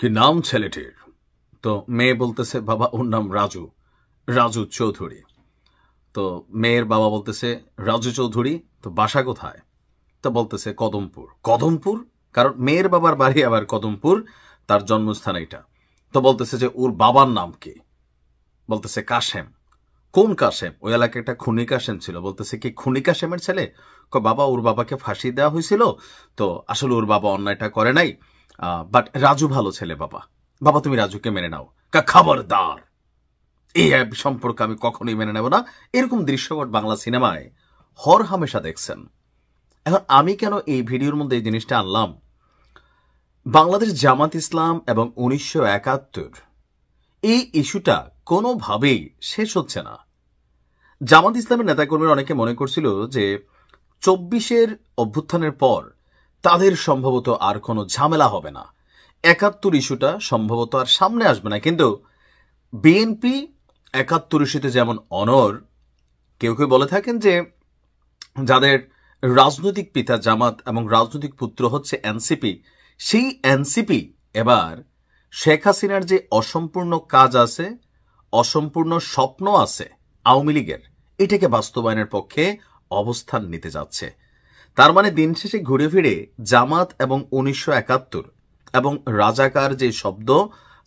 কি নাম ছেলেটির? তো মেয়ে বলতেছে, বাবা ওর নাম রাজু, রাজু চৌধুরী। তো মেয়ের বাবা বলতেছে, রাজু চৌধুরী তো বাসা কোথায়? তো বলতেছে কদমপুর। কদমপুর? কারণ মেয়ের বাবার বাড়ি আবার কদমপুর, তার জন্মস্থান এটা। তো বলতেছে যে ওর বাবার নাম কি? বলতেছে কাশেম। কোন কাশেম? ওই এলাকায় একটা খুনি কাশেম ছিল। বলতেছে কি খুনি কাশেমের ছেলে? বাবা ওর বাবাকে ফাঁসি দেওয়া হয়েছিল, তো আসলে ওর বাবা অন্যায়টা করে নাই, বাট রাজু ভালো ছেলে। বাবা বাবা তুমি রাজুকে মেনে নাও। খবরদার, এই সম্পর্ক আমি কখনোই মেনে নেব না। এরকম দৃশ্যপট বাংলা সিনেমায় হর হামেশা দেখছেন। এখন আমি কেন এই ভিডিওর মধ্যে এই জিনিসটা আনলাম? বাংলাদেশ জামাত ইসলাম এবং 1971 এই ইস্যুটা কোনোভাবেই শেষ হচ্ছে না। জামাত ইসলামের নেতাকর্মীরা অনেকে মনে করছিল যে 24-এর অভ্যুত্থানের পর তাদের সম্ভবত আর কোনো ঝামেলা হবে না, 71 ইস্যুটা সম্ভবত আর সামনে আসবে না। কিন্তু বিএনপি 71 ইস্যুতে যেমন অনর, কেউ কেউ বলে থাকেন যে যাদের রাজনৈতিক পিতা জামাত এবং রাজনৈতিক পুত্র হচ্ছে এনসিপি, সেই এনসিপি এবার শেখ হাসিনার যে অসম্পূর্ণ কাজ আছে, অসম্পূর্ণ স্বপ্ন আছে আওয়ামী লীগের, এটাকে বাস্তবায়নের পক্ষে অবস্থান নিতে যাচ্ছে। তার মানে দিন শেষে ঘুরে ফিরে জামাত এবং 1971 এবং রাজাকার যে শব্দ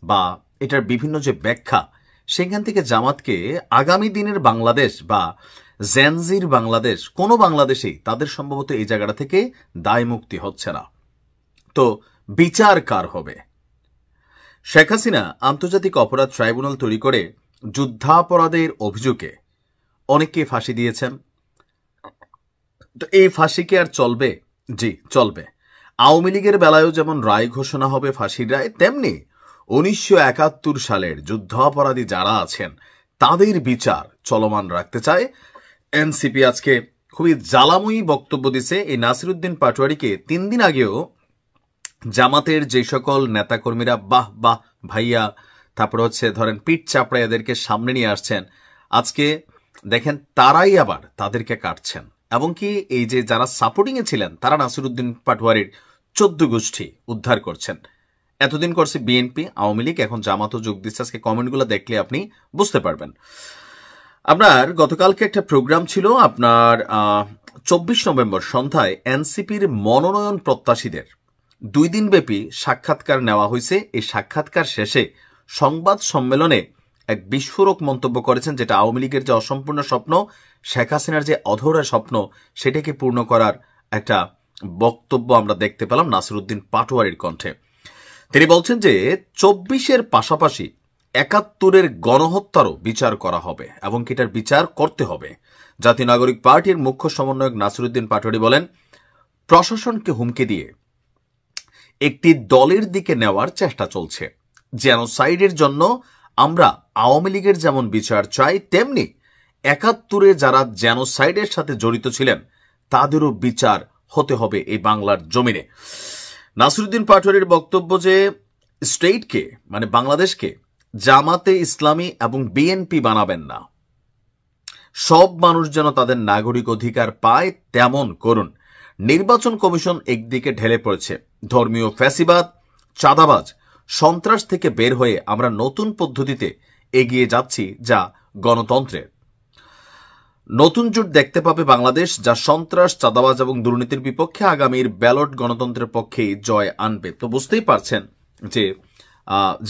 বা এটার বিভিন্ন যে ব্যাখ্যা, সেখান থেকে জামাতকে আগামী দিনের বাংলাদেশ বা জেনজির বাংলাদেশ, কোনো বাংলাদেশেই তাদের সম্ভবত এই জায়গাটা থেকে দায় মুক্তি হচ্ছে না। তো বিচার কার হবে? শেখ হাসিনা আন্তর্জাতিক অপরাধ ট্রাইব্যুনাল তৈরি করে যুদ্ধাপরাধের অভিযোগে অনেককে ফাঁসি দিয়েছেন। তো এই ফাঁসি কি আর চলবে? জি চলবে। আওয়ামী লীগের বেলায়ও যেমন রায় ঘোষণা হবে ফাঁসির রায়, তেমনি 1971 সালের যুদ্ধাপরাধী যারা আছেন তাদের বিচার চলমান রাখতে চায় এনসিপি। আজকে খুবই জ্বালাময়ী বক্তব্য দিছে এই নাসিরউদ্দিন পাটোয়ারিকে। 3 দিন আগেও জামাতের যে সকল নেতাকর্মীরা বাহ বাহ ভাইয়া, তারপরে হচ্ছে ধরেন পিঠ চাপড়া এদেরকে সামনে নিয়ে আসছেন, আজকে দেখেন তারাই আবার তাদেরকে কাটছেন। এবং কি এই যে যারা সাপোর্টিংয়ে ছিলেন তারা নাসিরউদ্দিন পাটোয়ারির 14 গোষ্ঠী উদ্ধার করছেন। এতদিন করছে বিএনপি, আওয়ামী লীগ, এখন জামাতও যোগ দিচ্ছে। আজকে কমেন্টগুলো দেখলে আপনি বুঝতে পারবেন। আপনার গতকালকে একটা প্রোগ্রাম ছিল, আপনার 24 নভেম্বর সন্ধ্যায় এনসিপির মনোনয়ন প্রত্যাশীদের 2 দিনব্যাপী সাক্ষাৎকার নেওয়া হয়েছে। এই সাক্ষাৎকার শেষে সংবাদ সম্মেলনে এক বিস্ফোরক মন্তব্য করেছেন, যেটা আওয়ামী লীগের যে অসম্পূর্ণ স্বপ্ন, শেখ হাসিনার যে অধরা স্বপ্ন, সেটাকে পূর্ণ করার একটা বক্তব্য আমরা দেখতে পেলাম নাসিরউদ্দিন পাটোয়ারির কণ্ঠে। তিনি বলছেন যে 24-এর পাশাপাশি 71-এর গণহত্যারও বিচার করা হবে এবং এটার বিচার করতে হবে। জাতীয় নাগরিক পার্টির মুখ্য সমন্বয়ক নাসিরউদ্দিন পাটোয়ারি বলেন, প্রশাসনকে হুমকি দিয়ে একটি দলের দিকে নেওয়ার চেষ্টা চলছে। জেনোসাইডের জন্য আমরা আওয়ামী লীগের যেমন বিচার চাই, তেমনি 71-এ যারা জেনোসাইডের সাথে জড়িত ছিলেন তাদেরও বিচার হতে হবে এই বাংলার জমিনে। নাসিরউদ্দিন পাটোয়ারির বক্তব্য যে স্টেটকে মানে বাংলাদেশকে জামাতে ইসলামী এবং বিএনপি বানাবেন না, সব মানুষ যেন তাদের নাগরিক অধিকার পায় তেমন করুন। নির্বাচন কমিশন একদিকে ঢেলে পড়েছে ধর্মীয় ফ্যাসিবাদ, চাঁদাবাজ, সন্ত্রাস থেকে বের হয়ে আমরা নতুন পদ্ধতিতে এগিয়ে যাচ্ছি, যা গণতন্ত্রের নতুন জোট দেখতে পাবে বাংলাদেশ, যা সন্ত্রাস, চাঁদাবাজ এবং দুর্নীতির বিপক্ষে আগামীর ব্যালট গণতন্ত্রের পক্ষেই জয় আনবে। তো বুঝতেই পারছেন যে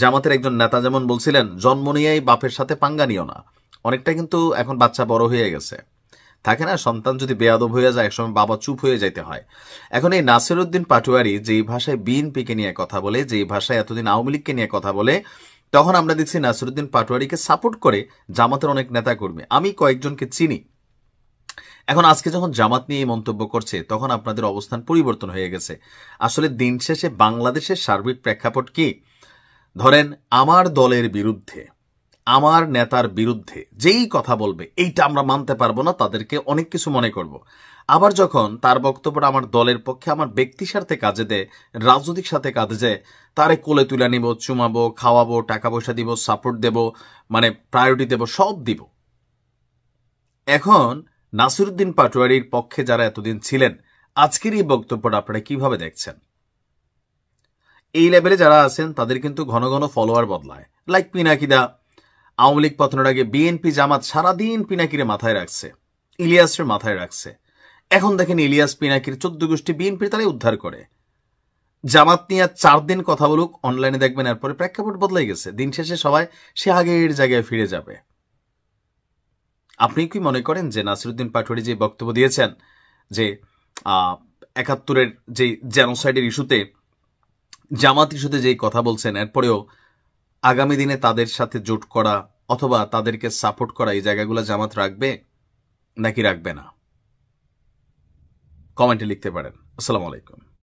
জামাতের একজন নেতা যেমন বলছিলেন, জন্ম নিয়েই বাপের সাথে পাঙ্গা নিও না। অনেকটা কিন্তু এখন বাচ্চা বড় হয়ে গেছে, থাকে না, সন্তান যদি বেয়াদব হয়ে যায় একসময় বাবা চুপ হয়ে যাইতে হয়। এখন এই নাসিরউদ্দিন পাটোয়ারি যেই ভাষায় বিএনপিকে নিয়ে কথা বলে, যেই ভাষায় এতদিন আওয়ামী লীগকে নিয়ে কথা বলে, তখন আমরা দেখছি নাসিরউদ্দিন পাটোয়ারিকে সাপোর্ট করে জামাতের অনেক নেতাকর্মী। আমি কয়েকজনকে চিনি। এখন আজকে যখন জামাত নিয়ে মন্তব্য করছে তখন আপনাদের অবস্থান পরিবর্তন হয়ে গেছে। আসলে দিন শেষে বাংলাদেশের সার্বিক প্রেক্ষাপট কি? ধরেন আমার দলের বিরুদ্ধে, আমার নেতার বিরুদ্ধে যেই কথা বলবে এইটা আমরা মানতে পারবো না, তাদেরকে অনেক কিছু মনে করব। আবার যখন তার বক্তব্যটা আমার দলের পক্ষে, আমার ব্যক্তি স্বার্থে কাজে দেয়, রাজনৈতিক সাথে কাজে যায়, তারে কোলে তুলে নিব, চুমাবো, খাওয়াবো, টাকা পয়সা দিব, সাপোর্ট দেব, মানে প্রায়োরিটি দেব, সব দিব। এখন নাসিরউদ্দিন পাটোয়ারির পক্ষে যারা এতদিন ছিলেন, আজকের এই বক্তব্যটা আপনারা কিভাবে দেখছেন? এই লেভেলে যারা আছেন তাদের কিন্তু ঘন ঘন ফলোয়ার বদলায়, লাইক পিনাকিদা। আওয়ামী লীগ পতনের আগে বিএনপি জামাত সারাদিন পিনাকিরে মাথায় রাখছে, ইলিয়াসের মাথায় রাখছে। এখন দেখেন ইলিয়াস পিনাকির 14 গোষ্ঠী বিএনপির তারাই উদ্ধার করে। জামাত নিয়ে 4 দিন কথা বলুক, অনলাইনে দেখবেন এরপরে প্রেক্ষাপট বদলাই গেছে। দিন শেষে সবাই সে আগের জায়গায় ফিরে যাবে। আপনি কি মনে করেন যে নাসিরউদ্দিন পাটোয়ারি যে বক্তব্য দিয়েছেন যে 71-এর যে জেনোসাইডের ইস্যুতে, জামাত ইস্যুতে যেই কথা বলছেন, এরপরেও আগামী দিনে তাদের সাথে জোট করা অথবা তাদেরকে সাপোর্ট করা এই জায়গাগুলো জামাত রাখবে নাকি রাখবে না? কমেন্টে লিখতে পারেন। আসসালামু আলাইকুম।